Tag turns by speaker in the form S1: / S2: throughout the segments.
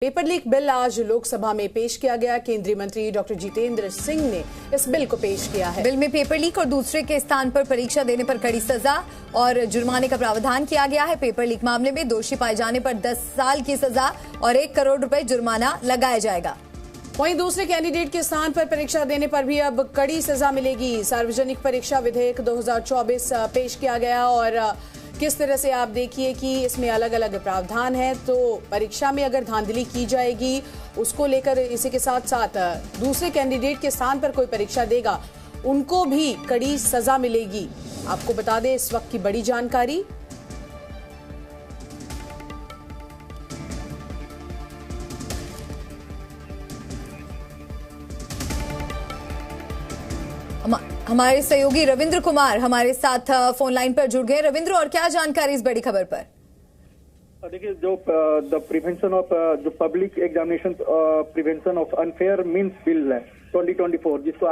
S1: Paper leak bill आज लोकसभा में पेश किया गया। केंद्रीय मंत्री डॉक्टर जितेंद्र सिंह ने इस बिल को पेश किया है।
S2: बिल में पेपर लीक और दूसरे के स्थान पर परीक्षा देने पर कड़ी सजा और जुर्माने का प्रावधान किया गया है। पेपर लीक मामले में दोषी पाए जाने पर 10 साल की सजा और 1 करोड़ रुपए जुर्माना लगाया जाएगा।
S1: वहीं दूसरे कैंडिडेट के स्थान पर परीक्षा देने पर भी अब कड़ी सजा मिलेगी। सार्वजनिक परीक्षा विधेयक 2024 पेश किया गया और किस तरह से आप देखिए कि इसमें अलग अलग प्रावधान है। तो परीक्षा में अगर धांधली की जाएगी उसको लेकर इसी के साथ साथ दूसरे कैंडिडेट के स्थान पर कोई परीक्षा देगा उनको भी कड़ी सजा मिलेगी। आपको बता दें इस वक्त की बड़ी जानकारी।
S2: हमारे सहयोगी रविंद्र कुमार हमारे साथ फोन लाइन पर जुड़ गए। रविंद्र, और क्या जानकारी इस बड़ी खबर पर?
S3: देखिए, जो द प्रिवेंशन ऑफ जो public examination prevention of unfair means bill है 2024, जिसको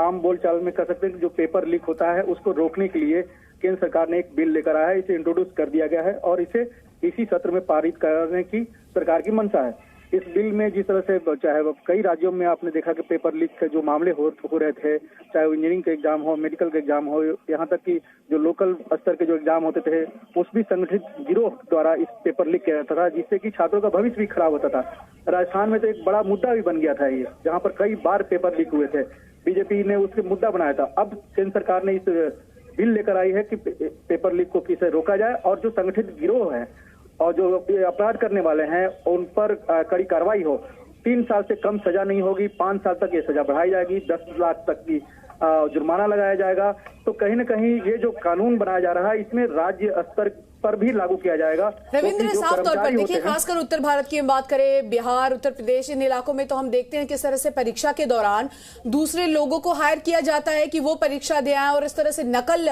S3: आम बोलचाल में कह सकते हैं कि जो पेपर लीक होता है उसको रोकने के लिए केंद्र सरकार ने एक बिल लेकर आया है। इसे इंट्रोड्यूस कर दिया गया है और इसे इसी सत्र में पारित करने की सरकार की मंशा है। इस बिल में जिस तरह से चाहे कई राज्यों में आपने देखा कि पेपर लीक के जो मामले हो रहे थे, चाहे वो इंजीनियरिंग के एग्जाम हो, मेडिकल के एग्जाम हो, यहाँ तक कि जो लोकल स्तर के जो एग्जाम होते थे उस भी संगठित गिरोह द्वारा इस पेपर लीक किया जाता था, जिससे कि छात्रों का भविष्य भी खराब होता था। राजस्थान में तो एक बड़ा मुद्दा भी बन गया था ये, जहाँ पर कई बार पेपर लीक हुए थे। बीजेपी ने उसके मुद्दा बनाया था। अब केंद्र सरकार ने इस बिल लेकर आई है कि पेपर लीक को किसे रोका जाए और जो संगठित गिरोह है और जो अपराध करने वाले हैं उन पर कड़ी कार्रवाई हो। 3 साल से कम सजा नहीं होगी, 5 साल तक ये सजा बढ़ाई जाएगी, 10 लाख तक की जुर्माना लगाया जाएगा। तो कहीं न कहीं ये जो कानून बनाया जा रहा है इसमें राज्य स्तर पर भी लागू किया जाएगा।
S1: रविंद्र, साफ तौर पर देखिए, खासकर उत्तर भारत की हम बात करें, बिहार, उत्तर प्रदेश, इन इलाकों में तो हम देखते हैं किस तरह से परीक्षा के दौरान दूसरे लोगों को हायर किया जाता है कि वो परीक्षा दे आए और इस तरह से नकल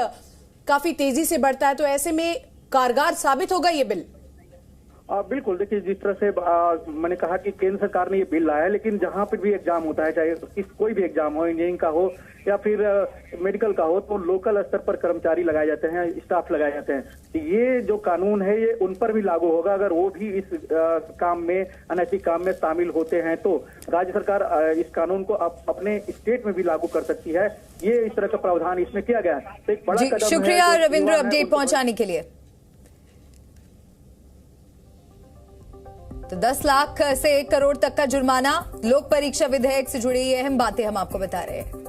S1: काफी तेजी से बढ़ता है। तो ऐसे में कारगर साबित होगा ये बिल?
S3: बिल्कुल। देखिए, जिस तरह से मैंने कहा कि केंद्र सरकार ने ये बिल लाया है, लेकिन जहां पर भी एग्जाम होता है, चाहे कोई भी एग्जाम हो, इंजीनियरिंग का हो या फिर मेडिकल का हो, तो लोकल स्तर पर कर्मचारी लगाए जाते हैं, स्टाफ लगाए जाते हैं। ये जो कानून है ये उन पर भी लागू होगा। अगर वो भी इस काम में, अनैतिक काम में शामिल होते हैं तो राज्य सरकार इस कानून को अपने स्टेट में भी लागू कर सकती है। ये इस तरह का प्रावधान इसमें किया गया है। तो एक बड़ा कदम है।
S2: शुक्रिया रविंद्र अपडेट पहुंचाने के लिए। तो 10 लाख से 1 करोड़ तक का जुर्माना, लोक परीक्षा विधेयक से जुड़ी ये अहम बातें हम आपको बता रहे हैं।